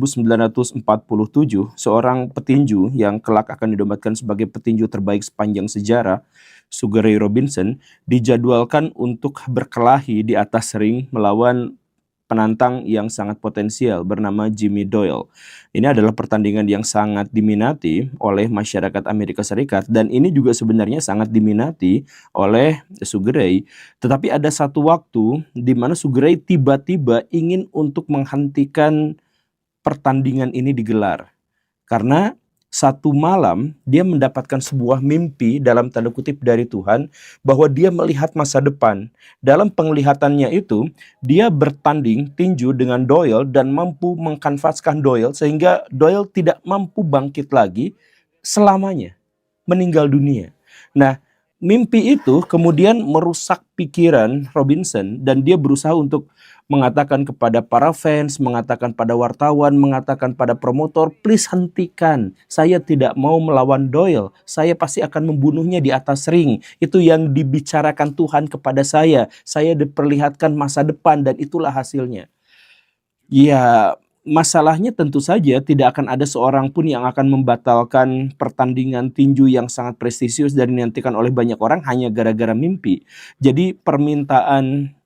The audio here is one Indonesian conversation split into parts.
1947, seorang petinju yang kelak akan dinobatkan sebagai petinju terbaik sepanjang sejarah, Sugar Ray Robinson, dijadwalkan untuk berkelahi di atas ring melawan penantang yang sangat potensial bernama Jimmy Doyle. Ini adalah pertandingan yang sangat diminati oleh masyarakat Amerika Serikat, dan ini juga sebenarnya sangat diminati oleh Sugar Ray. Tetapi ada satu waktu di mana Sugar Ray tiba-tiba ingin untuk menghentikan pertandingan ini digelar. Karena satu malam dia mendapatkan sebuah mimpi dalam tanda kutip dari Tuhan bahwa dia melihat masa depan. Dalam penglihatannya itu, dia bertanding tinju dengan Doyle dan mampu mengkanvaskan Doyle sehingga Doyle tidak mampu bangkit lagi selamanya, meninggal dunia. Nah, mimpi itu kemudian merusak pikiran Robinson dan dia berusaha untuk mengatakan kepada para fans, mengatakan pada wartawan, mengatakan pada promotor, please hentikan. Saya tidak mau melawan Doyle. Saya pasti akan membunuhnya di atas ring. Itu yang dibicarakan Tuhan kepada saya. Saya diperlihatkan masa depan dan itulah hasilnya. Ya, masalahnya tentu saja tidak akan ada seorang pun yang akan membatalkan pertandingan tinju yang sangat prestisius dan dinantikan oleh banyak orang hanya gara-gara mimpi. Jadi permintaan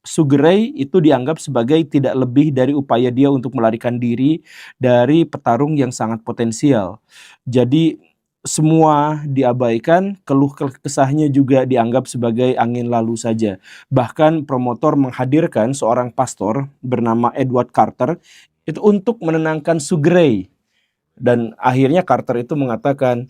Sugar Ray itu dianggap sebagai tidak lebih dari upaya dia untuk melarikan diri dari petarung yang sangat potensial. Jadi semua diabaikan, keluh kesahnya juga dianggap sebagai angin lalu saja. Bahkan promotor menghadirkan seorang pastor bernama Edward Carter itu untuk menenangkan Sugar Ray. Dan akhirnya Carter itu mengatakan,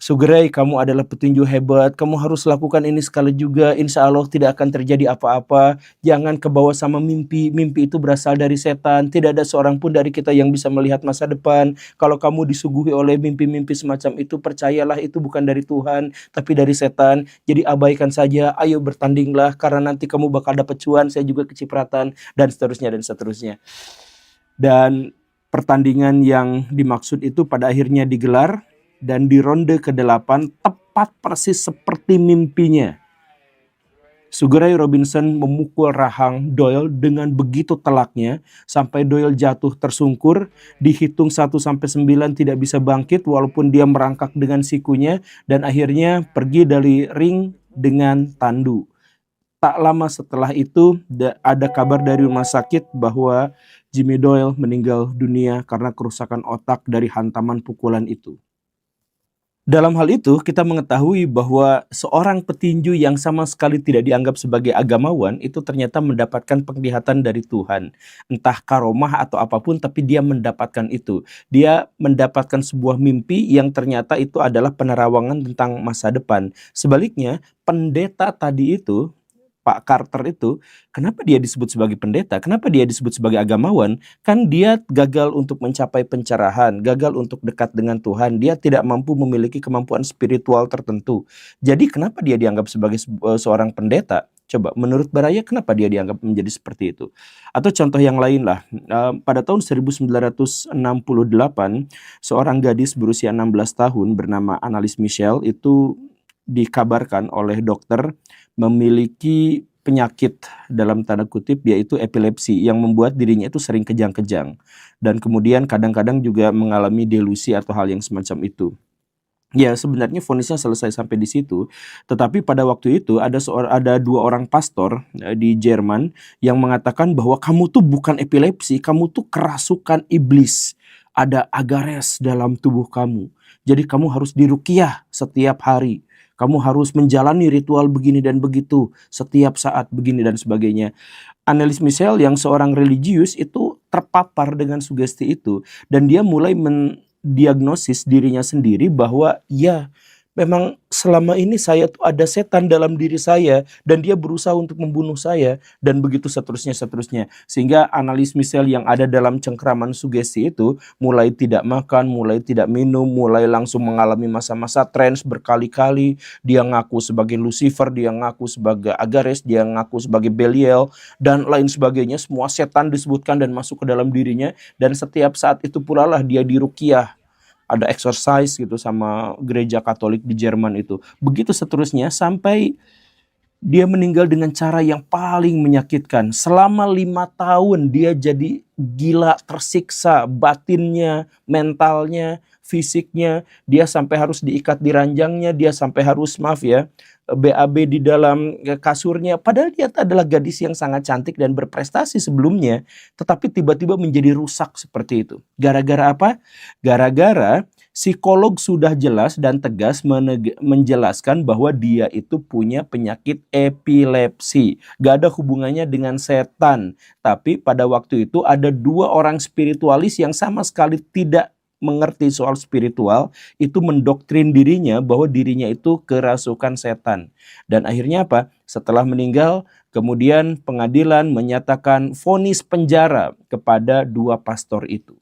Sugar Ray, kamu adalah petinju hebat, kamu harus lakukan ini sekali juga, insya Allah tidak akan terjadi apa-apa, jangan kebawa sama mimpi, mimpi itu berasal dari setan, tidak ada seorang pun dari kita yang bisa melihat masa depan, kalau kamu disuguhi oleh mimpi-mimpi semacam itu, percayalah itu bukan dari Tuhan, tapi dari setan, jadi abaikan saja, ayo bertandinglah, karena nanti kamu bakal dapat cuan, saya juga kecipratan, dan seterusnya, dan seterusnya. Dan pertandingan yang dimaksud itu pada akhirnya digelar, dan di ronde ke-8 tepat persis seperti mimpinya. Sugar Ray Robinson memukul rahang Doyle dengan begitu telaknya sampai Doyle jatuh tersungkur, dihitung 1-9 tidak bisa bangkit walaupun dia merangkak dengan sikunya dan akhirnya pergi dari ring dengan tandu. Tak lama setelah itu ada kabar dari rumah sakit bahwa Jimmy Doyle meninggal dunia karena kerusakan otak dari hantaman pukulan itu. Dalam hal itu, kita mengetahui bahwa seorang petinju yang sama sekali tidak dianggap sebagai agamawan itu ternyata mendapatkan penglihatan dari Tuhan. Entah karomah atau apapun, tapi dia mendapatkan itu. Dia mendapatkan sebuah mimpi yang ternyata itu adalah penerawangan tentang masa depan. Sebaliknya, pendeta tadi itu, Pak Carter itu, kenapa dia disebut sebagai pendeta? Kenapa dia disebut sebagai agamawan? Kan dia gagal untuk mencapai pencerahan, gagal untuk dekat dengan Tuhan. Dia tidak mampu memiliki kemampuan spiritual tertentu. Jadi kenapa dia dianggap sebagai seorang pendeta? Coba, menurut Baraya, kenapa dia dianggap menjadi seperti itu? Atau contoh yang lain lah, pada tahun 1968, seorang gadis berusia 16 tahun bernama Annalise Michel itu dikabarkan oleh dokter memiliki penyakit dalam tanda kutip yaitu epilepsi yang membuat dirinya itu sering kejang-kejang dan kemudian kadang-kadang juga mengalami delusi atau hal yang semacam itu. Ya sebenarnya vonisnya selesai sampai di situ, tetapi pada waktu itu ada dua orang pastor di Jerman yang mengatakan bahwa kamu tuh bukan epilepsi, kamu tuh kerasukan iblis, ada agares dalam tubuh kamu, jadi kamu harus diruqyah setiap hari. Kamu harus menjalani ritual begini dan begitu setiap saat begini dan sebagainya. Annalise Michel yang seorang religius itu terpapar dengan sugesti itu dan dia mulai mendiagnosis dirinya sendiri bahwa ya memang selama ini saya tuh ada setan dalam diri saya dan dia berusaha untuk membunuh saya dan begitu seterusnya. Sehingga Annalise Michel yang ada dalam cengkraman sugesti itu mulai tidak makan, mulai tidak minum, mulai langsung mengalami masa-masa trance berkali-kali. Dia ngaku sebagai Lucifer, dia ngaku sebagai Agares, dia ngaku sebagai Belial dan lain sebagainya. Semua setan disebutkan dan masuk ke dalam dirinya dan setiap saat itu pula lah dia diruqyah. Ada exercise gitu sama gereja Katolik di Jerman itu. Begitu seterusnya sampai Dia meninggal dengan cara yang paling menyakitkan. Selama 5 tahun dia jadi gila, tersiksa, batinnya, mentalnya, fisiknya. Dia sampai harus diikat di ranjangnya, dia sampai harus, maaf ya, BAB di dalam kasurnya. Padahal dia adalah gadis yang sangat cantik dan berprestasi sebelumnya. Tetapi tiba-tiba menjadi rusak seperti itu. Gara-gara apa? Gara-gara psikolog sudah jelas dan tegas menjelaskan bahwa dia itu punya penyakit epilepsi. Gak ada hubungannya dengan setan. Tapi pada waktu itu ada 2 orang spiritualis yang sama sekali tidak mengerti soal spiritual, itu mendoktrin dirinya bahwa dirinya itu kerasukan setan. Dan akhirnya apa? Setelah meninggal, kemudian pengadilan menyatakan vonis penjara kepada 2 pastor itu.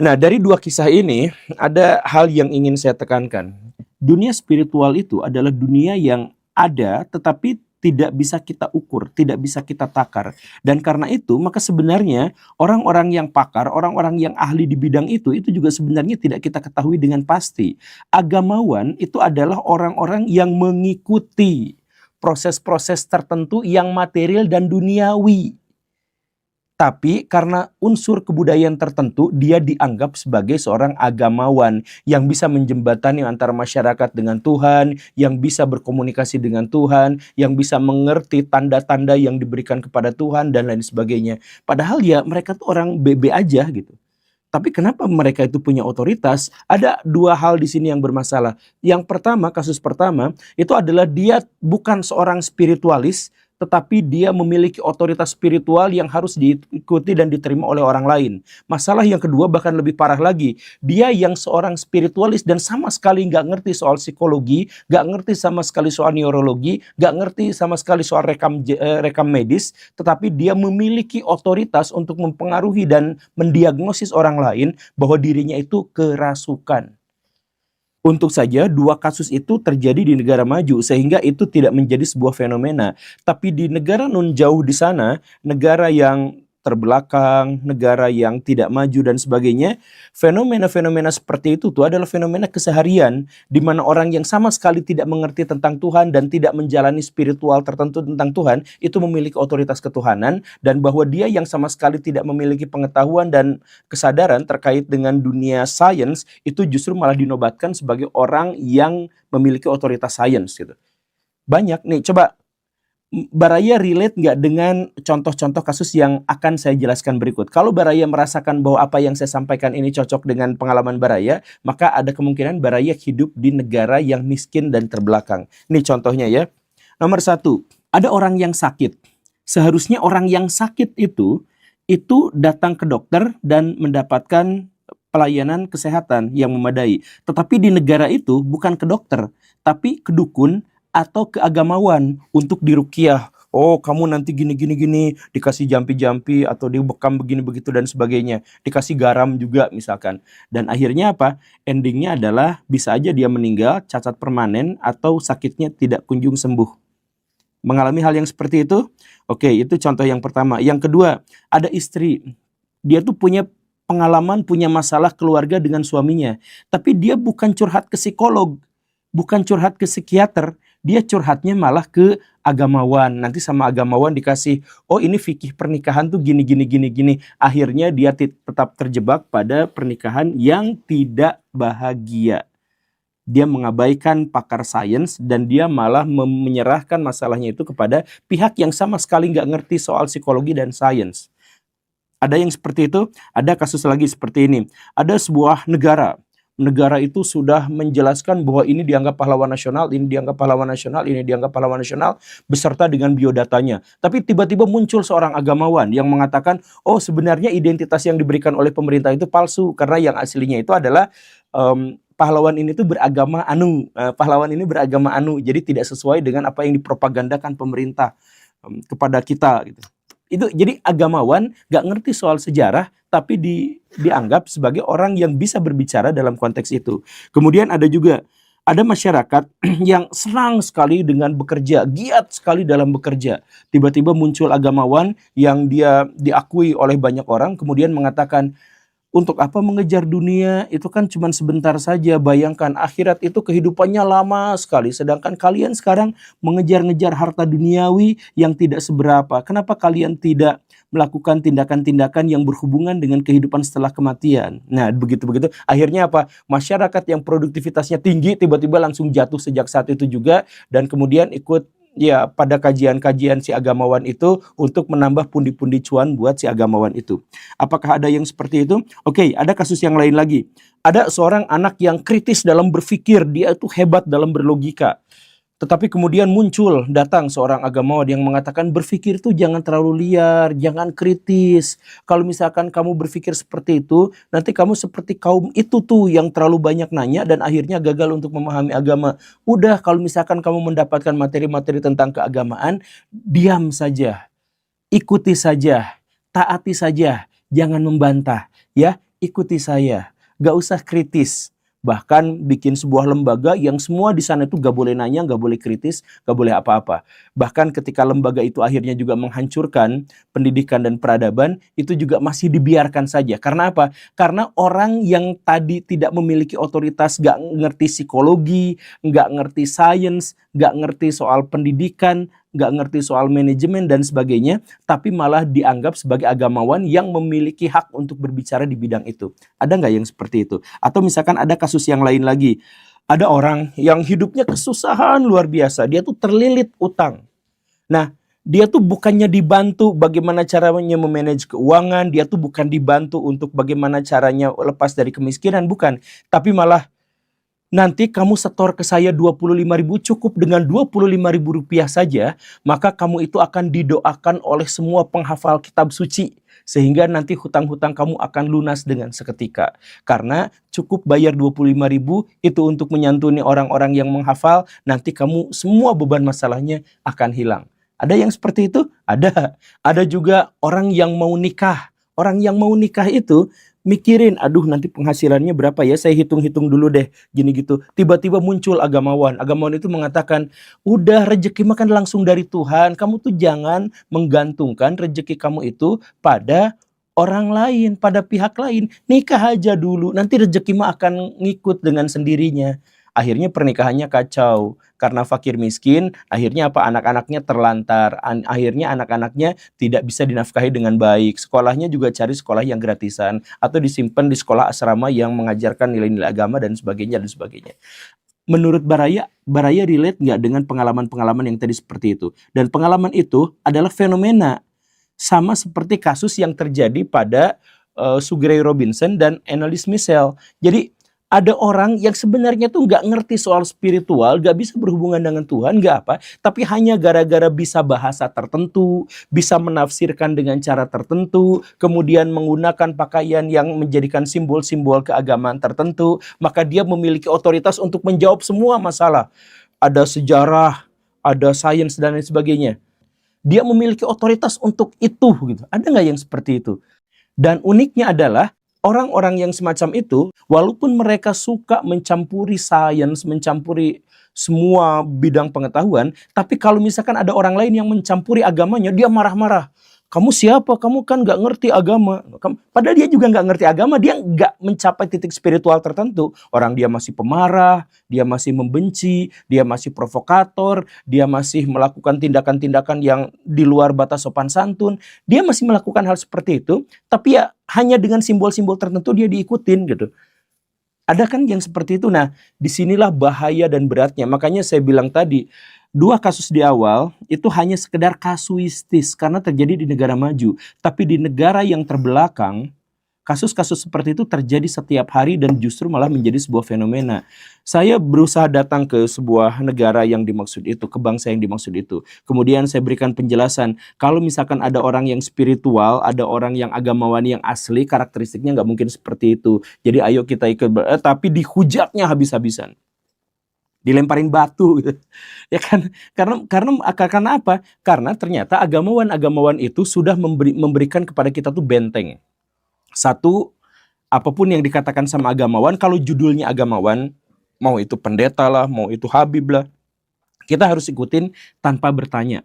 Nah, dari 2 kisah ini, ada hal yang ingin saya tekankan. Dunia spiritual itu adalah dunia yang ada, tetapi tidak bisa kita ukur, tidak bisa kita takar. Dan karena itu, maka sebenarnya orang-orang yang pakar, orang-orang yang ahli di bidang itu juga sebenarnya tidak kita ketahui dengan pasti. Agamawan itu adalah orang-orang yang mengikuti proses-proses tertentu yang material dan duniawi. Tapi karena unsur kebudayaan tertentu, dia dianggap sebagai seorang agamawan yang bisa menjembatani antara masyarakat dengan Tuhan, yang bisa berkomunikasi dengan Tuhan, yang bisa mengerti tanda-tanda yang diberikan kepada Tuhan, dan lain sebagainya. Padahal ya mereka tuh orang BB aja gitu. Tapi kenapa mereka itu punya otoritas? Ada 2 hal di sini yang bermasalah. Yang pertama, kasus pertama, itu adalah dia bukan seorang spiritualis, tetapi dia memiliki otoritas spiritual yang harus diikuti dan diterima oleh orang lain. Masalah yang kedua bahkan lebih parah lagi. Dia yang seorang spiritualis dan sama sekali nggak ngerti soal psikologi, nggak ngerti sama sekali soal neurologi, nggak ngerti sama sekali soal rekam medis, tetapi dia memiliki otoritas untuk mempengaruhi dan mendiagnosis orang lain bahwa dirinya itu kerasukan. Untuk saja 2 kasus itu terjadi di negara maju sehingga itu tidak menjadi sebuah fenomena. Tapi di negara non jauh di sana, negara yang terbelakang, negara yang tidak maju dan sebagainya, fenomena-fenomena seperti itu tuh adalah fenomena keseharian di mana orang yang sama sekali tidak mengerti tentang Tuhan dan tidak menjalani spiritual tertentu tentang Tuhan itu memiliki otoritas ketuhanan, dan bahwa dia yang sama sekali tidak memiliki pengetahuan dan kesadaran terkait dengan dunia sains itu justru malah dinobatkan sebagai orang yang memiliki otoritas sains gitu. Banyak nih, coba Baraya relate nggak dengan contoh-contoh kasus yang akan saya jelaskan berikut? Kalau Baraya merasakan bahwa apa yang saya sampaikan ini cocok dengan pengalaman Baraya, maka ada kemungkinan Baraya hidup di negara yang miskin dan terbelakang. Ini contohnya ya. Nomor 1, ada orang yang sakit. Seharusnya orang yang sakit itu datang ke dokter dan mendapatkan pelayanan kesehatan yang memadai. Tetapi di negara itu bukan ke dokter, tapi ke dukun atau keagamawan untuk diruqyah. Oh, kamu nanti gini, dikasih jampi-jampi atau dibekam begini begitu dan sebagainya. Dikasih garam juga misalkan. Dan akhirnya apa? Endingnya adalah bisa aja dia meninggal, cacat permanen, atau sakitnya tidak kunjung sembuh. Mengalami hal yang seperti itu? Oke, itu contoh yang pertama. Yang kedua, ada istri. Dia tuh punya pengalaman, punya masalah keluarga dengan suaminya. Tapi dia bukan curhat ke psikolog, bukan curhat ke psikiater. Dia curhatnya malah ke agamawan. Nanti sama agamawan dikasih, oh ini fikih pernikahan tuh gini. Akhirnya dia tetap terjebak pada pernikahan yang tidak bahagia. Dia mengabaikan pakar sains dan dia malah menyerahkan masalahnya itu kepada pihak yang sama sekali nggak ngerti soal psikologi dan sains. Ada yang seperti itu, ada kasus lagi seperti ini. Ada sebuah negara itu sudah menjelaskan bahwa ini dianggap pahlawan nasional, ini dianggap pahlawan nasional, ini dianggap pahlawan nasional, beserta dengan biodatanya. Tapi tiba-tiba muncul seorang agamawan yang mengatakan, oh sebenarnya identitas yang diberikan oleh pemerintah itu palsu, karena yang aslinya itu adalah pahlawan ini tuh beragama anu, pahlawan ini beragama anu, jadi tidak sesuai dengan apa yang dipropagandakan pemerintah kepada kita gitu. Itu jadi agamawan gak ngerti soal sejarah, tapi dianggap sebagai orang yang bisa berbicara dalam konteks itu. Kemudian ada masyarakat yang senang sekali dengan bekerja, giat sekali dalam bekerja. Tiba-tiba muncul agamawan yang dia diakui oleh banyak orang, kemudian mengatakan, Untuk apa mengejar dunia? Itu kan cuma sebentar saja. Bayangkan akhirat itu kehidupannya lama sekali. Sedangkan kalian sekarang mengejar-ngejar harta duniawi yang tidak seberapa. Kenapa kalian tidak melakukan tindakan-tindakan yang berhubungan dengan kehidupan setelah kematian? Nah, begitu-begitu. Akhirnya apa? Masyarakat yang produktivitasnya tinggi tiba-tiba langsung jatuh sejak saat itu juga. Dan kemudian ikut ya pada kajian-kajian si agamawan itu untuk menambah pundi-pundi cuan buat si agamawan itu. Apakah ada yang seperti itu? Oke, ada kasus yang lain lagi. Ada seorang anak yang kritis dalam berpikir, dia itu hebat dalam berlogika. Tetapi kemudian datang seorang agamawan yang mengatakan berpikir itu jangan terlalu liar, jangan kritis. Kalau misalkan kamu berpikir seperti itu, nanti kamu seperti kaum itu tuh yang terlalu banyak nanya dan akhirnya gagal untuk memahami agama. Udah, kalau misalkan kamu mendapatkan materi-materi tentang keagamaan, diam saja, ikuti saja, taati saja, jangan membantah. Ya, ikuti saya, gak usah kritis. Bahkan bikin sebuah lembaga yang semua di sana itu gak boleh nanya, gak boleh kritis, gak boleh apa-apa. Bahkan ketika lembaga itu akhirnya juga menghancurkan pendidikan dan peradaban, itu juga masih dibiarkan saja. Karena apa? Karena orang yang tadi tidak memiliki otoritas, gak ngerti psikologi, gak ngerti sains, gak ngerti soal pendidikan, gak ngerti soal manajemen dan sebagainya, tapi malah dianggap sebagai agamawan yang memiliki hak untuk berbicara di bidang itu. Ada nggak yang seperti itu? Atau misalkan ada kasus yang lain lagi. Ada orang yang hidupnya kesusahan luar biasa. Dia tuh terlilit utang. Nah, dia tuh bukannya dibantu bagaimana caranya memanage keuangan. Dia tuh bukan dibantu untuk bagaimana caranya lepas dari kemiskinan. Bukan. Tapi malah nanti kamu setor ke saya 25.000, cukup dengan 25.000 rupiah saja, maka kamu itu akan didoakan oleh semua penghafal kitab suci. Sehingga nanti hutang-hutang kamu akan lunas dengan seketika. Karena cukup bayar 25.000 itu untuk menyantuni orang-orang yang menghafal, nanti kamu semua beban masalahnya akan hilang. Ada yang seperti itu? Ada. Ada juga orang yang mau nikah. Orang yang mau nikah itu mikirin, aduh nanti penghasilannya berapa ya, saya hitung-hitung dulu deh, gini gitu. Tiba-tiba muncul agamawan. Agamawan itu mengatakan, udah rezeki makan langsung dari Tuhan, kamu tuh jangan menggantungkan rezeki kamu itu pada orang lain, pada pihak lain. Nikah aja dulu, nanti rezeki mah akan ngikut dengan sendirinya. Akhirnya pernikahannya kacau. Karena fakir miskin, akhirnya apa? Anak-anaknya terlantar. Akhirnya anak-anaknya tidak bisa dinafkahi dengan baik. Sekolahnya juga cari sekolah yang gratisan. Atau disimpan di sekolah asrama yang mengajarkan nilai-nilai agama dan sebagainya dan sebagainya. Menurut Baraya relate nggak dengan pengalaman-pengalaman yang tadi seperti itu? Dan pengalaman itu adalah fenomena. Sama seperti kasus yang terjadi pada Sugar Ray Robinson dan Annalise Michel. Jadi ada orang yang sebenarnya tuh nggak ngerti soal spiritual, nggak bisa berhubungan dengan Tuhan, nggak apa, tapi hanya gara-gara bisa bahasa tertentu, bisa menafsirkan dengan cara tertentu, kemudian menggunakan pakaian yang menjadikan simbol-simbol keagamaan tertentu, maka dia memiliki otoritas untuk menjawab semua masalah. Ada sejarah, ada sains dan lain sebagainya. Dia memiliki otoritas untuk itu, gitu. Ada nggak yang seperti itu? Dan uniknya adalah orang-orang yang semacam itu, walaupun mereka suka mencampuri sains, mencampuri semua bidang pengetahuan, tapi kalau misalkan ada orang lain yang mencampuri agamanya, dia marah-marah. Kamu siapa? Kamu kan nggak ngerti agama. Padahal dia juga nggak ngerti agama, dia nggak mencapai titik spiritual tertentu. Orang dia masih pemarah, dia masih membenci, dia masih provokator, dia masih melakukan tindakan-tindakan yang di luar batas sopan santun. Dia masih melakukan hal seperti itu, tapi ya hanya dengan simbol-simbol tertentu dia diikutin gitu. Ada kan yang seperti itu. Nah, disinilah bahaya dan beratnya. Makanya saya bilang tadi, dua kasus di awal itu hanya sekedar kasuistis karena terjadi di negara maju. Tapi di negara yang terbelakang, kasus-kasus seperti itu terjadi setiap hari dan justru malah menjadi sebuah fenomena. Saya berusaha datang ke sebuah negara yang dimaksud itu, ke bangsa yang dimaksud itu. Kemudian saya berikan penjelasan, kalau misalkan ada orang yang spiritual, ada orang yang agamawan yang asli, karakteristiknya nggak mungkin seperti itu. Jadi ayo kita ikut, tapi dihujatnya habis-habisan. Dilemparin batu gitu. Ya kan? Karena apa? Karena ternyata agamawan-agamawan itu sudah memberikan kepada kita tuh benteng. Satu, apapun yang dikatakan sama agamawan, kalau judulnya agamawan, mau itu pendeta lah, mau itu habib lah, kita harus ikutin tanpa bertanya.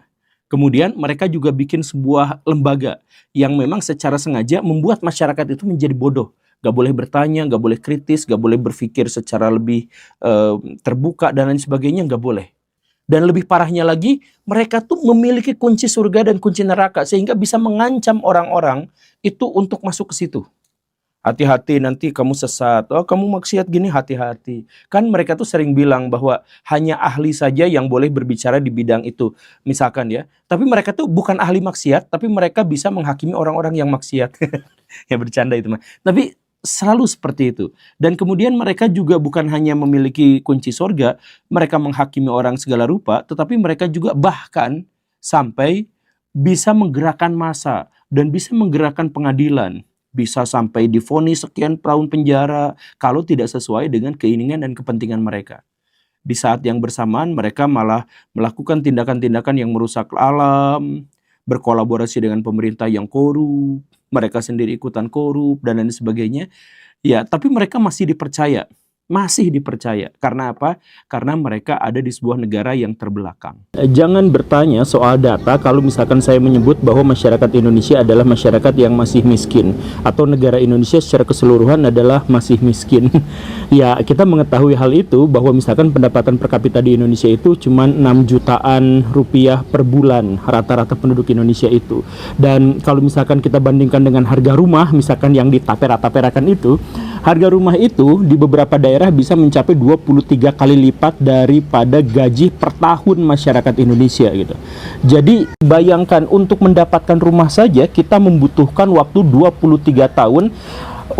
Kemudian mereka juga bikin sebuah lembaga yang memang secara sengaja membuat masyarakat itu menjadi bodoh. Gak boleh bertanya, gak boleh kritis, gak boleh berpikir secara lebih terbuka dan lain sebagainya, gak boleh. Dan lebih parahnya lagi, mereka tuh memiliki kunci surga dan kunci neraka sehingga bisa mengancam orang-orang itu untuk masuk ke situ. Hati-hati nanti kamu sesat, oh kamu maksiat gini, hati-hati. Kan mereka tuh sering bilang bahwa hanya ahli saja yang boleh berbicara di bidang itu. Misalkan ya, tapi mereka tuh bukan ahli maksiat, tapi mereka bisa menghakimi orang-orang yang maksiat. Ya bercanda itu mah. Tapi selalu seperti itu. Dan kemudian mereka juga bukan hanya memiliki kunci surga, mereka menghakimi orang segala rupa, tetapi mereka juga bahkan sampai bisa menggerakkan massa dan bisa menggerakkan pengadilan. Bisa sampai divonis sekian tahun penjara kalau tidak sesuai dengan keinginan dan kepentingan mereka. Di saat yang bersamaan mereka malah melakukan tindakan-tindakan yang merusak alam, berkolaborasi dengan pemerintah yang korup, mereka sendiri ikutan korup dan lain sebagainya. Ya, tapi mereka masih dipercaya. Masih dipercaya. Karena apa? Karena mereka ada di sebuah negara yang terbelakang. Jangan bertanya soal data kalau misalkan saya menyebut bahwa masyarakat Indonesia adalah masyarakat yang masih miskin, atau negara Indonesia secara keseluruhan adalah masih miskin. Ya, kita mengetahui hal itu bahwa misalkan pendapatan per kapita di Indonesia itu cuma 6 jutaan rupiah per bulan rata-rata penduduk Indonesia itu. Dan kalau misalkan kita bandingkan dengan harga rumah, misalkan yang ditapera-taperakan itu, harga rumah itu di beberapa daerah bisa mencapai 23 kali lipat daripada gaji per tahun masyarakat Indonesia gitu. Jadi bayangkan untuk mendapatkan rumah saja kita membutuhkan waktu 23 tahun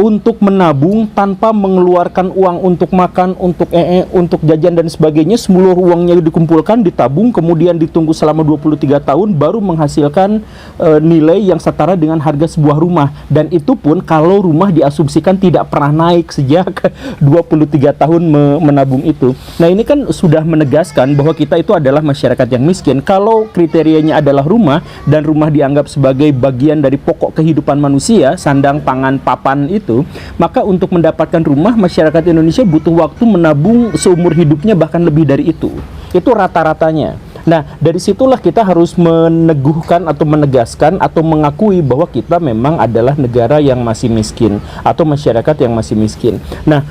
untuk menabung tanpa mengeluarkan uang untuk makan, untuk jajan dan sebagainya. Seluruh uangnya dikumpulkan, ditabung, kemudian ditunggu selama 23 tahun baru menghasilkan nilai yang setara dengan harga sebuah rumah. Dan itu pun kalau rumah diasumsikan tidak pernah naik sejak 23 tahun menabung itu. Nah, ini kan sudah menegaskan bahwa kita itu adalah masyarakat yang miskin. Kalau kriterianya adalah rumah dan rumah dianggap sebagai bagian dari pokok kehidupan manusia, sandang, pangan, papan itu, maka untuk mendapatkan rumah masyarakat Indonesia butuh waktu menabung seumur hidupnya, bahkan lebih dari itu. Itu rata-ratanya. Nah, dari situlah kita harus meneguhkan atau menegaskan atau mengakui bahwa kita memang adalah negara yang masih miskin atau masyarakat yang masih miskin. Nah,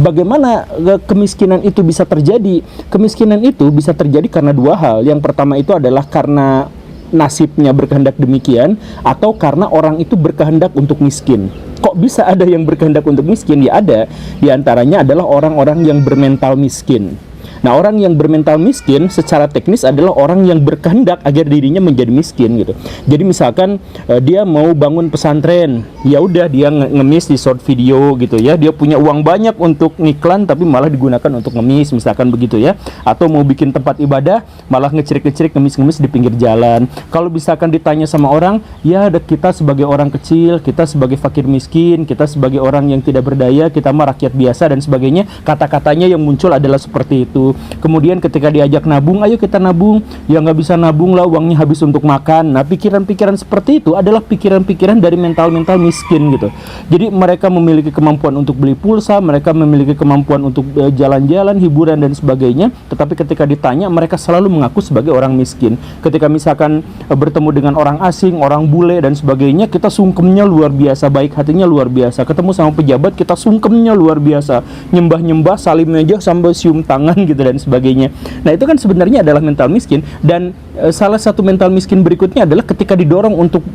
bagaimana kemiskinan itu bisa terjadi? Kemiskinan itu bisa terjadi karena dua hal. Yang pertama itu adalah karena nasibnya berkehendak demikian, atau karena orang itu berkehendak untuk miskin. Kok bisa ada yang berkehendak untuk miskin? Ya ada. Di antaranya adalah orang-orang yang bermental miskin. Nah, orang yang bermental miskin secara teknis adalah orang yang berkehendak agar dirinya menjadi miskin gitu. Jadi misalkan dia mau bangun pesantren, ya udah dia ngemis di short video gitu ya. Dia punya uang banyak untuk ngiklan tapi malah digunakan untuk ngemis, misalkan begitu ya. Atau mau bikin tempat ibadah, malah ngecirik-ngecirik, ngemis-ngemis di pinggir jalan. Kalau misalkan ditanya sama orang, ya kita sebagai orang kecil, kita sebagai fakir miskin, kita sebagai orang yang tidak berdaya, kita mah rakyat biasa dan sebagainya, kata-katanya yang muncul adalah seperti itu. Kemudian ketika diajak nabung, ayo kita nabung, ya nggak bisa nabung lah, uangnya habis untuk makan. Nah, pikiran-pikiran seperti itu adalah pikiran-pikiran dari mental-mental miskin gitu. Jadi mereka memiliki kemampuan untuk beli pulsa, mereka memiliki kemampuan untuk jalan-jalan, hiburan dan sebagainya, tetapi ketika ditanya mereka selalu mengaku sebagai orang miskin. Ketika misalkan bertemu dengan orang asing, orang bule dan sebagainya, kita sungkemnya luar biasa, baik hatinya luar biasa. Ketemu sama pejabat, kita sungkemnya luar biasa, nyembah-nyembah, salim aja sampai cium tangan gitu dan sebagainya. Nah, itu kan sebenarnya adalah mental miskin. Dan salah satu mental miskin berikutnya adalah ketika didorong untuk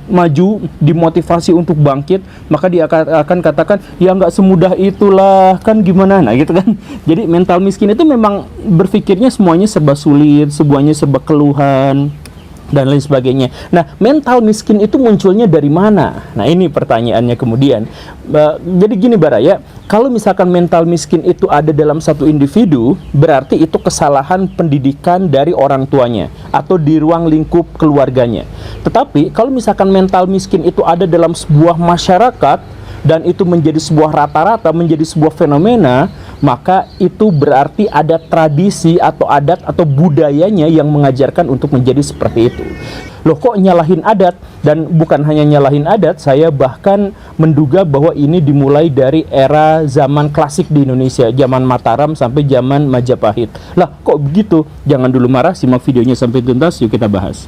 maju, dimotivasi untuk bangkit, maka dia akan katakan, ya nggak semudah itulah, kan gimana, nah gitu kan. Jadi mental miskin itu memang berpikirnya semuanya serba sulit, semuanya serba keluhan dan lain sebagainya. Nah, mental miskin itu munculnya dari mana? Nah, ini pertanyaannya kemudian. Jadi gini Baraya, kalau misalkan mental miskin itu ada dalam satu individu, berarti itu kesalahan pendidikan dari orang tuanya atau di ruang lingkup keluarganya. Tetapi kalau misalkan mental miskin itu ada dalam sebuah masyarakat dan itu menjadi sebuah rata-rata, menjadi sebuah fenomena, maka itu berarti ada tradisi atau adat atau budayanya yang mengajarkan untuk menjadi seperti itu. Loh, kok nyalahin adat? Dan bukan hanya nyalahin adat, saya bahkan menduga bahwa ini dimulai dari era zaman klasik di Indonesia, zaman Mataram sampai zaman Majapahit. Lah, kok begitu? Jangan dulu marah, simak videonya sampai tuntas, yuk kita bahas.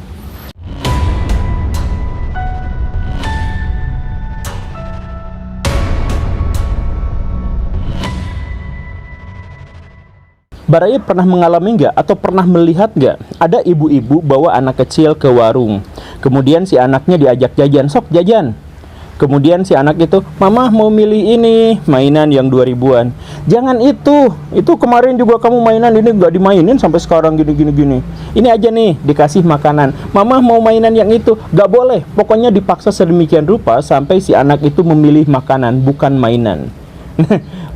Baraya pernah mengalami nggak atau pernah melihat nggak ada ibu-ibu bawa anak kecil ke warung, kemudian si anaknya diajak jajan, sok jajan. Kemudian si anak itu, mama mau milih ini, mainan yang 2000-an. Jangan itu kemarin juga kamu mainan ini nggak dimainin sampai sekarang gini. Ini aja nih, dikasih makanan. Mama mau mainan yang itu, nggak boleh. Pokoknya dipaksa sedemikian rupa sampai si anak itu memilih makanan, bukan mainan.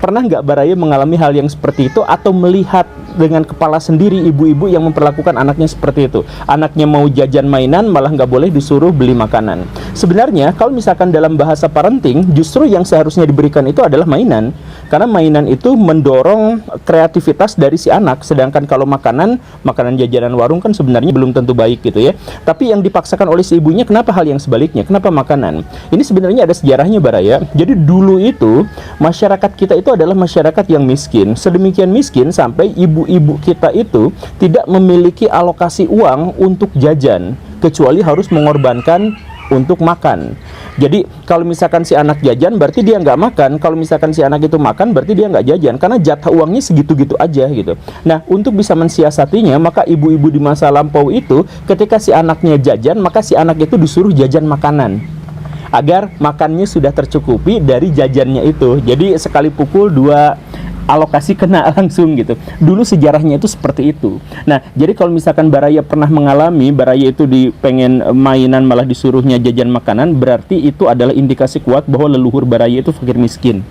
Pernah nggak Baraya mengalami hal yang seperti itu atau melihat dengan kepala sendiri ibu-ibu yang memperlakukan anaknya seperti itu? Anaknya mau jajan mainan malah nggak boleh, disuruh beli makanan. Sebenarnya kalau misalkan dalam bahasa parenting, justru yang seharusnya diberikan itu adalah mainan, karena mainan itu mendorong kreativitas dari si anak. Sedangkan kalau makanan jajanan warung kan sebenarnya belum tentu baik gitu ya. Tapi yang dipaksakan oleh si ibunya, kenapa hal yang sebaliknya? Kenapa makanan? Ini sebenarnya ada sejarahnya Baraya. Jadi dulu itu masyarakat kita itu adalah masyarakat yang miskin, sedemikian miskin sampai ibu-ibu kita itu tidak memiliki alokasi uang untuk jajan, kecuali harus mengorbankan untuk makan. Jadi kalau misalkan si anak jajan berarti dia nggak makan, kalau misalkan si anak itu makan berarti dia nggak jajan, karena jatah uangnya segitu-gitu aja gitu. Nah, untuk bisa mensiasatinya, maka ibu-ibu di masa lampau itu ketika si anaknya jajan, maka si anak itu disuruh jajan makanan agar makannya sudah tercukupi dari jajannya itu. Jadi sekali pukul dua alokasi kena langsung gitu. Dulu sejarahnya itu seperti itu. Nah, jadi kalau misalkan Baraya pernah mengalami Baraya itu pengen mainan malah disuruhnya jajan makanan, berarti itu adalah indikasi kuat bahwa leluhur Baraya itu fakir miskin.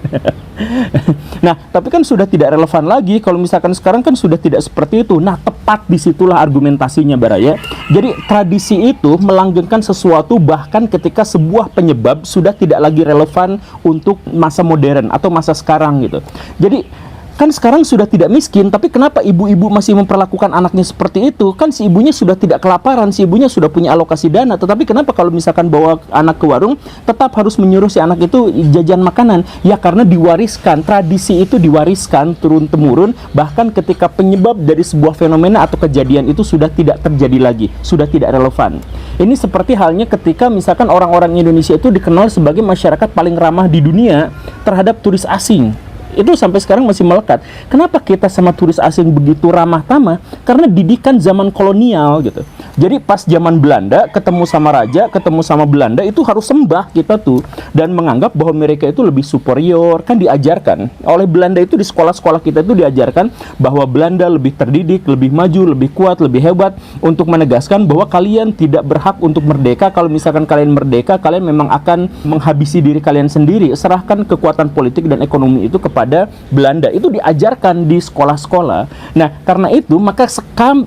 Nah, tapi kan sudah tidak relevan lagi kalau misalkan sekarang kan sudah tidak seperti itu. Nah, tepat disitulah argumentasinya Baraya. Jadi tradisi itu melanggengkan sesuatu bahkan ketika sebuah penyebab sudah tidak lagi relevan untuk masa modern atau masa sekarang gitu. Jadi kan sekarang sudah tidak miskin, tapi kenapa ibu-ibu masih memperlakukan anaknya seperti itu? Kan si ibunya sudah tidak kelaparan, si ibunya sudah punya alokasi dana, tetapi kenapa kalau misalkan bawa anak ke warung tetap harus menyuruh si anak itu jajan makanan? Ya karena diwariskan, tradisi itu diwariskan turun-temurun, bahkan ketika penyebab dari sebuah fenomena atau kejadian itu sudah tidak terjadi lagi, sudah tidak relevan. Ini seperti halnya ketika misalkan orang-orang Indonesia itu dikenal sebagai masyarakat paling ramah di dunia terhadap turis asing. Itu sampai sekarang masih melekat. Kenapa kita sama turis asing begitu ramah tamah? Karena didikan zaman kolonial gitu. Jadi pas zaman Belanda ketemu sama raja, ketemu sama Belanda itu harus sembah kita tuh, dan menganggap bahwa mereka itu lebih superior. Kan diajarkan oleh Belanda itu di sekolah-sekolah kita itu diajarkan bahwa Belanda lebih terdidik, lebih maju, lebih kuat, lebih hebat, untuk menegaskan bahwa kalian tidak berhak untuk merdeka. Kalau misalkan kalian merdeka, kalian memang akan menghabisi diri kalian sendiri. Serahkan kekuatan politik dan ekonomi itu kepada Belanda. Itu diajarkan di sekolah-sekolah. Nah, karena itu maka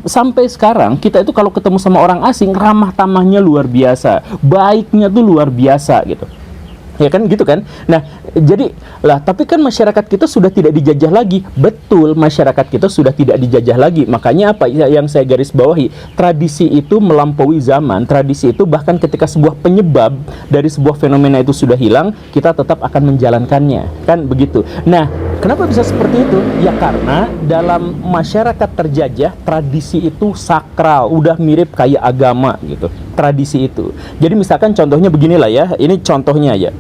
sampai sekarang kita itu kalau ketemu sama orang asing ramah tamahnya luar biasa, baiknya tuh luar biasa gitu. Ya kan gitu kan. Nah, jadi lah, tapi kan masyarakat kita sudah tidak dijajah lagi. Betul, masyarakat kita sudah tidak dijajah lagi. Makanya apa yang saya garis bawahi, tradisi itu melampaui zaman. Tradisi itu bahkan ketika sebuah penyebab dari sebuah fenomena itu sudah hilang, kita tetap akan menjalankannya. Kan begitu. Nah, kenapa bisa seperti itu? Ya karena dalam masyarakat terjajah, tradisi itu sakral, udah mirip kayak agama gitu. Tradisi itu. Jadi misalkan contohnya beginilah ya, ini contohnya aja.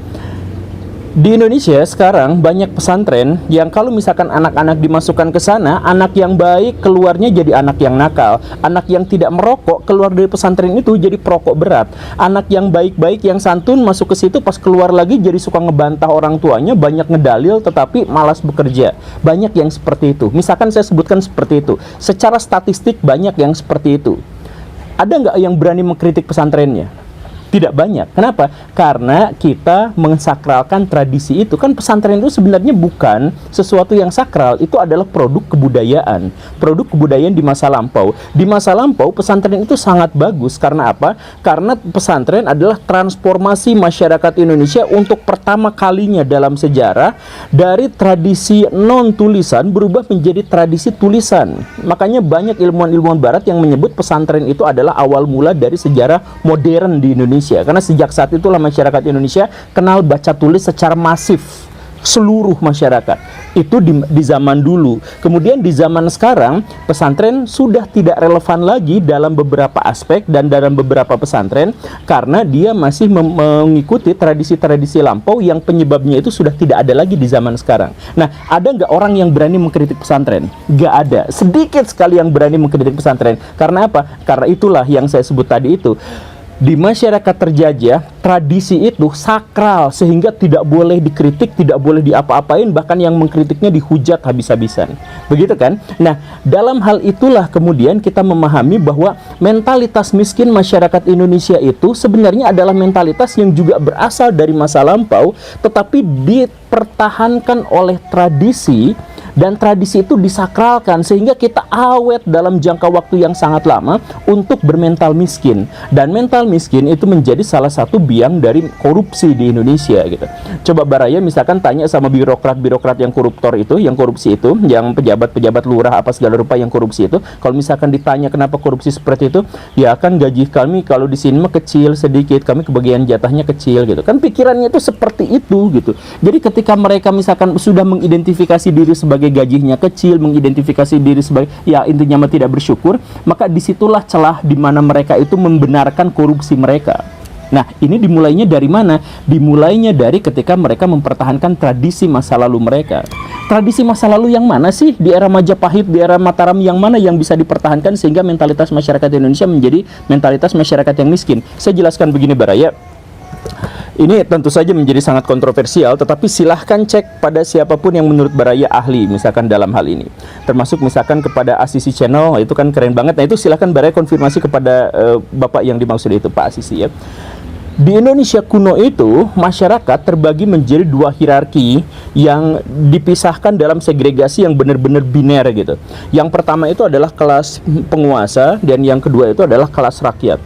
Di Indonesia sekarang banyak pesantren yang kalau misalkan anak-anak dimasukkan ke sana, anak yang baik keluarnya jadi anak yang nakal. Anak yang tidak merokok keluar dari pesantren itu jadi perokok berat. Anak yang baik-baik, yang santun masuk ke situ, pas keluar lagi jadi suka ngebantah orang tuanya, banyak ngedalil tetapi malas bekerja. Banyak yang seperti itu. Misalkan saya sebutkan seperti itu. Secara statistik banyak yang seperti itu. Ada nggak yang berani mengkritik pesantrennya? Tidak banyak. Kenapa? Karena kita mensakralkan tradisi itu. Kan pesantren itu sebenarnya bukan sesuatu yang sakral. Itu adalah produk kebudayaan. Produk kebudayaan di masa lampau. Di masa lampau pesantren itu sangat bagus. Karena apa? Karena pesantren adalah transformasi masyarakat Indonesia untuk pertama kalinya dalam sejarah, dari tradisi non-tulisan berubah menjadi tradisi tulisan. Makanya banyak ilmuwan-ilmuwan barat yang menyebut pesantren itu adalah awal mula dari sejarah modern di Indonesia. Karena sejak saat itulah masyarakat Indonesia kenal baca tulis secara masif. seluruh masyarakat. Itu di zaman dulu. Kemudian di zaman sekarang, pesantren sudah tidak relevan lagi dalam beberapa aspek dan dalam beberapa pesantren, karena dia masih mengikuti tradisi-tradisi lampau yang penyebabnya itu sudah tidak ada lagi di zaman sekarang. Nah, ada nggak orang yang berani mengkritik pesantren? Nggak ada. Sedikit sekali yang berani mengkritik pesantren. Karena apa? Karena itulah yang saya sebut tadi itu. Di masyarakat terjajah, tradisi itu sakral sehingga tidak boleh dikritik, tidak boleh diapa-apain, bahkan yang mengkritiknya dihujat habis-habisan. Begitu kan? Nah, dalam hal itulah kemudian kita memahami bahwa mentalitas miskin masyarakat Indonesia itu sebenarnya adalah mentalitas yang juga berasal dari masa lampau, tetapi dipertahankan oleh tradisi. Dan tradisi itu disakralkan sehingga kita awet dalam jangka waktu yang sangat lama untuk bermental miskin. Dan mental miskin itu menjadi salah satu biang dari korupsi di Indonesia gitu. Coba Baraya misalkan tanya sama birokrat-birokrat yang koruptor itu, yang korupsi itu, yang pejabat-pejabat lurah apa segala rupa yang korupsi itu, kalau misalkan ditanya kenapa korupsi seperti itu, ya kan gaji kami kalau di sini mah kecil sedikit, kami kebagian jatahnya kecil gitu. Kan pikirannya itu seperti itu gitu. Jadi ketika mereka misalkan sudah mengidentifikasi diri sebagai gajinya kecil, mengidentifikasi diri sebagai ya intinya mah tidak bersyukur, maka disitulah celah di mana mereka itu membenarkan korupsi mereka. Nah, ini dimulainya dari mana? Dimulainya dari ketika mereka mempertahankan tradisi masa lalu mereka. Tradisi masa lalu yang mana sih? Di era Majapahit, di era Mataram yang mana yang bisa dipertahankan sehingga mentalitas masyarakat Indonesia menjadi mentalitas masyarakat yang miskin? Saya jelaskan begini Baraya. Ini tentu saja menjadi sangat kontroversial, tetapi silahkan cek pada siapapun yang menurut Baraya ahli, misalkan dalam hal ini. Termasuk misalkan kepada Asisi Channel, itu kan keren banget. Nah itu silahkan Baraya konfirmasi kepada Bapak yang dimaksud itu, Pak Asisi ya. Di Indonesia kuno itu, masyarakat terbagi menjadi dua hierarki yang dipisahkan dalam segregasi yang benar-benar biner gitu. Yang pertama itu adalah kelas penguasa, dan yang kedua itu adalah kelas rakyat.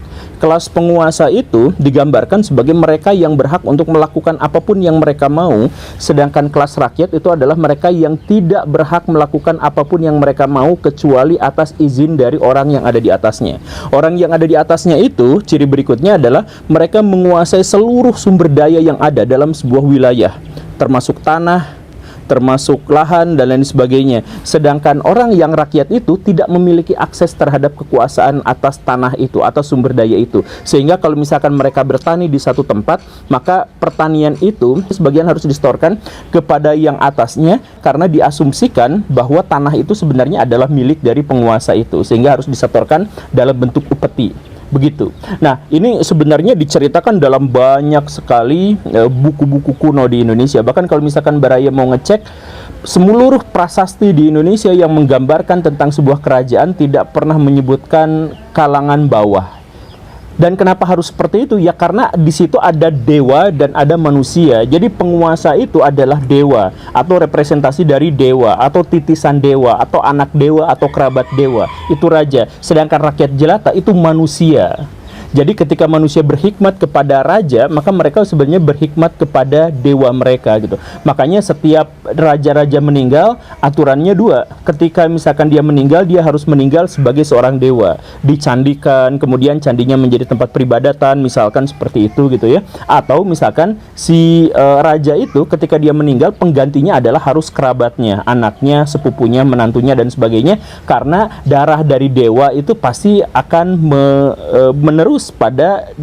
Kelas penguasa itu digambarkan sebagai mereka yang berhak untuk melakukan apapun yang mereka mau, sedangkan kelas rakyat itu adalah mereka yang tidak berhak melakukan apapun yang mereka mau kecuali atas izin dari orang yang ada di atasnya. Orang yang ada di atasnya itu, ciri berikutnya adalah mereka menguasai seluruh sumber daya yang ada dalam sebuah wilayah, termasuk tanah, termasuk lahan dan lain sebagainya. Sedangkan orang yang rakyat itu tidak memiliki akses terhadap kekuasaan atas tanah itu, atas sumber daya itu. Sehingga kalau misalkan mereka bertani di satu tempat, maka pertanian itu sebagian harus disetorkan kepada yang atasnya karena diasumsikan bahwa tanah itu sebenarnya adalah milik dari penguasa itu, sehingga harus disetorkan dalam bentuk upeti. Begitu. Nah, ini sebenarnya diceritakan dalam banyak sekali buku-buku kuno di Indonesia. Bahkan kalau misalkan Baraya mau ngecek, seluruh prasasti di Indonesia yang menggambarkan tentang sebuah kerajaan tidak pernah menyebutkan kalangan bawah. Dan kenapa harus seperti itu? Ya karena di situ ada dewa dan ada manusia. Jadi penguasa itu adalah dewa atau representasi dari dewa atau titisan dewa atau anak dewa atau kerabat dewa. Itu raja. Sedangkan rakyat jelata itu manusia. Jadi ketika manusia berhikmat kepada raja, maka mereka sebenarnya berhikmat kepada dewa mereka gitu. Makanya setiap raja-raja meninggal, aturannya dua. Ketika misalkan dia meninggal, dia harus meninggal sebagai seorang dewa. Dicandikan, kemudian candinya menjadi tempat peribadatan, misalkan seperti itu gitu ya. Atau misalkan si raja itu ketika dia meninggal, penggantinya adalah harus kerabatnya, anaknya, sepupunya, menantunya dan sebagainya. Karena darah dari dewa itu pasti akan menerus pada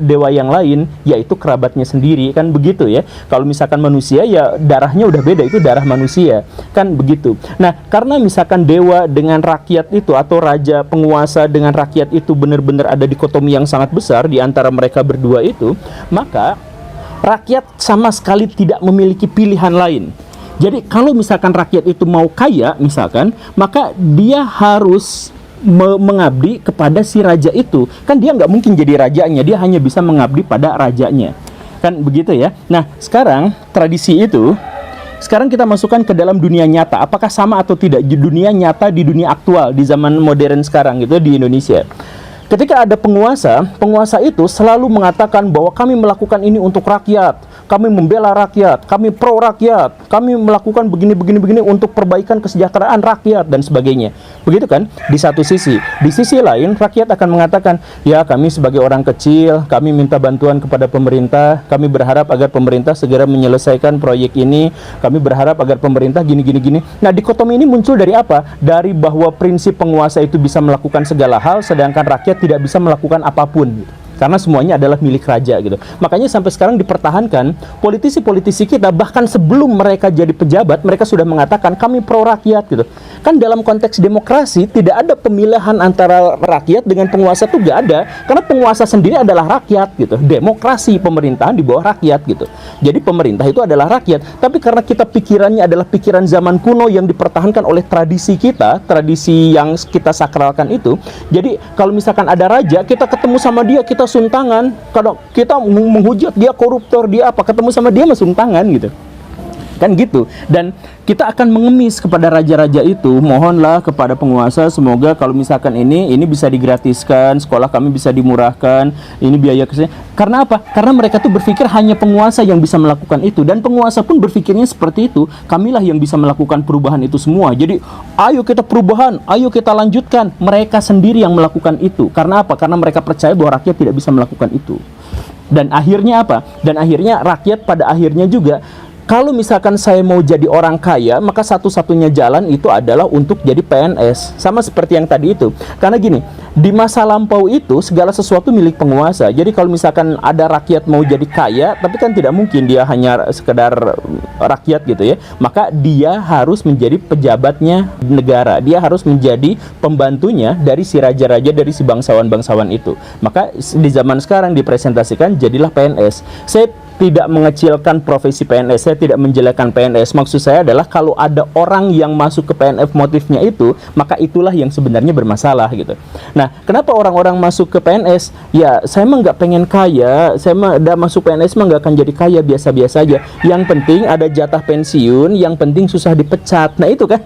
dewa yang lain, yaitu kerabatnya sendiri, kan begitu ya. Kalau misalkan manusia ya darahnya udah beda, itu darah manusia, kan begitu. Nah, karena misalkan dewa dengan rakyat itu atau raja penguasa dengan rakyat itu benar-benar ada dikotomi yang sangat besar di antara mereka berdua itu, maka rakyat sama sekali tidak memiliki pilihan lain. Jadi kalau misalkan rakyat itu mau kaya misalkan, maka dia harus mengabdi kepada si raja itu. Kan dia nggak mungkin jadi rajanya, dia hanya bisa mengabdi pada rajanya, kan begitu ya. Nah sekarang tradisi itu sekarang kita masukkan ke dalam dunia nyata. Apakah sama atau tidak di dunia nyata, di dunia aktual, di zaman modern sekarang gitu di Indonesia? Ketika ada penguasa, penguasa itu selalu mengatakan bahwa kami melakukan ini untuk rakyat, kami membela rakyat, kami pro rakyat, kami melakukan begini untuk perbaikan kesejahteraan rakyat dan sebagainya. Begitu kan? Di satu sisi. Di sisi lain, rakyat akan mengatakan, ya kami sebagai orang kecil, kami minta bantuan kepada pemerintah, kami berharap agar pemerintah segera menyelesaikan proyek ini, kami berharap agar pemerintah gini. Nah, dikotomi ini muncul dari apa? Dari bahwa prinsip penguasa itu bisa melakukan segala hal, sedangkan rakyat tidak bisa melakukan apapun. Karena semuanya adalah milik raja gitu. Makanya sampai sekarang dipertahankan, politisi-politisi kita bahkan sebelum mereka jadi pejabat, mereka sudah mengatakan kami pro rakyat gitu. Kan dalam konteks demokrasi tidak ada pemilihan antara rakyat dengan penguasa, tuh gak ada. Karena penguasa sendiri adalah rakyat gitu. Demokrasi pemerintahan di bawah rakyat gitu. Jadi pemerintah itu adalah rakyat. Tapi karena kita pikirannya adalah pikiran zaman kuno yang dipertahankan oleh tradisi kita, tradisi yang kita sakralkan itu. Jadi kalau misalkan ada raja, kita ketemu sama dia, kita suntangan. Kalau kita menghujat dia koruptor, dia apa, ketemu sama dia masuk tangan gitu. Kan gitu. Dan kita akan mengemis kepada raja-raja itu. Mohonlah kepada penguasa, semoga kalau misalkan ini bisa digratiskan, sekolah kami bisa dimurahkan, ini biaya kesini. Karena apa? Karena mereka tuh berpikir hanya penguasa yang bisa melakukan itu. Dan penguasa pun berpikirnya seperti itu. Kamilah yang bisa melakukan perubahan itu semua. Jadi ayo kita perubahan, ayo kita lanjutkan. Mereka sendiri yang melakukan itu. Karena apa? Karena mereka percaya bahwa rakyat tidak bisa melakukan itu. Dan akhirnya apa? Dan akhirnya rakyat pada akhirnya juga, kalau misalkan saya mau jadi orang kaya, maka satu-satunya jalan itu adalah untuk jadi PNS. Sama seperti yang tadi itu. Karena gini, di masa lampau itu segala sesuatu milik penguasa. Jadi kalau misalkan ada rakyat mau jadi kaya, tapi kan tidak mungkin dia hanya sekedar rakyat gitu ya. Maka dia harus menjadi pejabatnya negara. Dia harus menjadi pembantunya dari si raja-raja, dari si bangsawan-bangsawan itu. Maka di zaman sekarang dipresentasikan jadilah PNS. Saya tidak mengecilkan profesi PNS, saya tidak menjelekkan PNS. Maksud saya adalah kalau ada orang yang masuk ke PNS motifnya itu, maka itulah yang sebenarnya bermasalah gitu. Nah, kenapa orang-orang masuk ke PNS? Ya, saya mah nggak pengen kaya, saya mah udah masuk PNS mah nggak akan jadi kaya, biasa-biasa aja. Yang penting ada jatah pensiun, yang penting susah dipecat. Nah itu kan,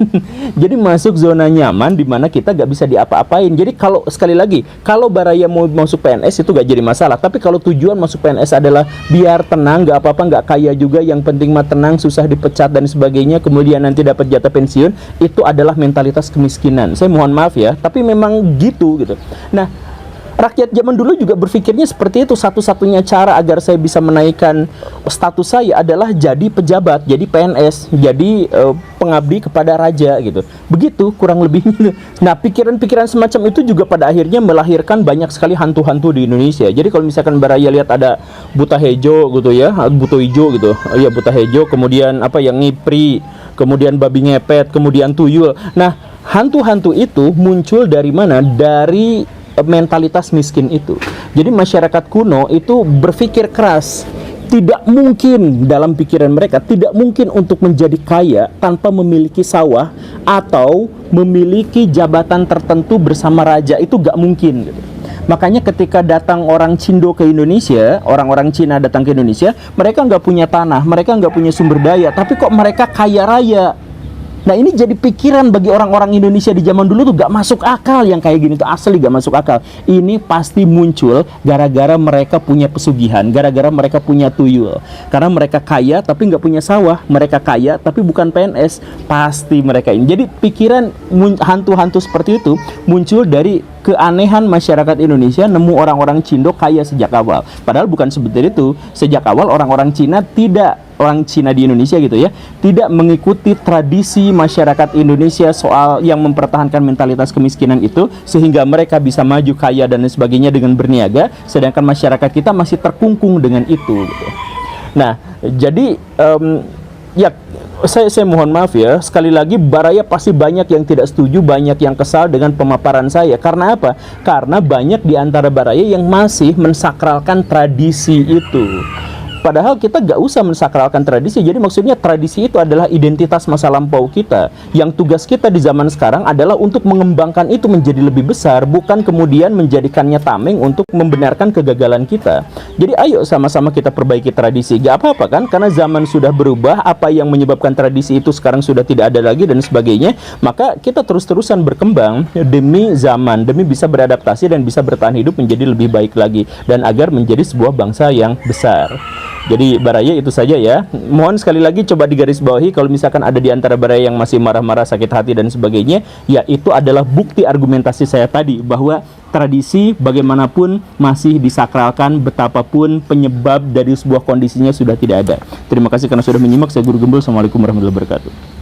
jadi masuk zona nyaman di mana kita nggak bisa diapa-apain. Jadi kalau sekali lagi, kalau Baraya mau masuk PNS itu nggak jadi masalah. Tapi kalau tujuan masuk PNS adalah biar tenang, nggak apa-apa, nggak kaya juga, yang penting mah tenang, susah dipecat dan sebagainya, kemudian nanti dapat jatah pensiun, itu adalah mentalitas kemiskinan. Saya mohon maaf ya, tapi memang gitu. Nah, rakyat zaman dulu juga berpikirnya seperti itu. Satu-satunya cara agar saya bisa menaikkan status saya adalah jadi pejabat, jadi PNS, jadi pengabdi kepada raja gitu. Begitu kurang lebihnya. Nah, pikiran-pikiran semacam itu juga pada akhirnya melahirkan banyak sekali hantu-hantu di Indonesia. Jadi kalau misalkan Baraya lihat ada buta hejo gitu ya, buto hijau gitu. Ya buta hejo, kemudian apa yang ngipri, kemudian babi ngepet, kemudian tuyul. Nah, hantu-hantu itu muncul dari mana? Dari mentalitas miskin itu. Jadi masyarakat kuno itu berpikir keras. Tidak mungkin dalam pikiran mereka, tidak mungkin untuk menjadi kaya tanpa memiliki sawah atau memiliki jabatan tertentu bersama raja. Itu gak mungkin gitu. Makanya ketika datang orang Cindo ke Indonesia, orang-orang Cina datang ke Indonesia, mereka nggak punya tanah, mereka nggak punya sumber daya, tapi kok mereka kaya raya. Nah, ini jadi pikiran bagi orang-orang Indonesia di zaman dulu tuh gak masuk akal. Yang kayak gini tuh asli gak masuk akal. Ini pasti muncul gara-gara mereka punya pesugihan, gara-gara mereka punya tuyul. Karena mereka kaya tapi gak punya sawah, mereka kaya tapi bukan PNS. Pasti mereka ini. Jadi pikiran hantu-hantu seperti itu muncul dari keanehan masyarakat Indonesia nemu orang-orang Cindo kaya sejak awal. Padahal bukan seperti itu. Sejak awal orang-orang Cina orang Cina di Indonesia gitu ya, tidak mengikuti tradisi masyarakat Indonesia soal yang mempertahankan mentalitas kemiskinan itu, sehingga mereka bisa maju kaya dan sebagainya dengan berniaga, sedangkan masyarakat kita masih terkungkung dengan itu gitu. Nah, jadi ya saya mohon maaf ya, sekali lagi Baraya pasti banyak yang tidak setuju, banyak yang kesal dengan pemaparan saya. Karena apa? Karena banyak di antara Baraya yang masih mensakralkan tradisi itu. Padahal kita gak usah mensakralkan tradisi. Jadi maksudnya tradisi itu adalah identitas masa lampau kita. Yang tugas kita di zaman sekarang adalah untuk mengembangkan itu menjadi lebih besar, bukan kemudian menjadikannya tameng untuk membenarkan kegagalan kita. Jadi ayo sama-sama kita perbaiki tradisi. Gak apa-apa kan? Karena zaman sudah berubah, apa yang menyebabkan tradisi itu sekarang sudah tidak ada lagi dan sebagainya. Maka kita terus-terusan berkembang demi zaman, demi bisa beradaptasi dan bisa bertahan hidup menjadi lebih baik lagi, dan agar menjadi sebuah bangsa yang besar. Jadi baraya itu saja ya. Mohon sekali lagi coba digarisbawahi kalau misalkan ada di antara baraya yang masih marah-marah, sakit hati dan sebagainya, ya itu adalah bukti argumentasi saya tadi bahwa tradisi bagaimanapun masih disakralkan betapapun penyebab dari sebuah kondisinya sudah tidak ada. Terima kasih karena sudah menyimak. Saya Guru Gembul. Assalamualaikum warahmatullahi wabarakatuh.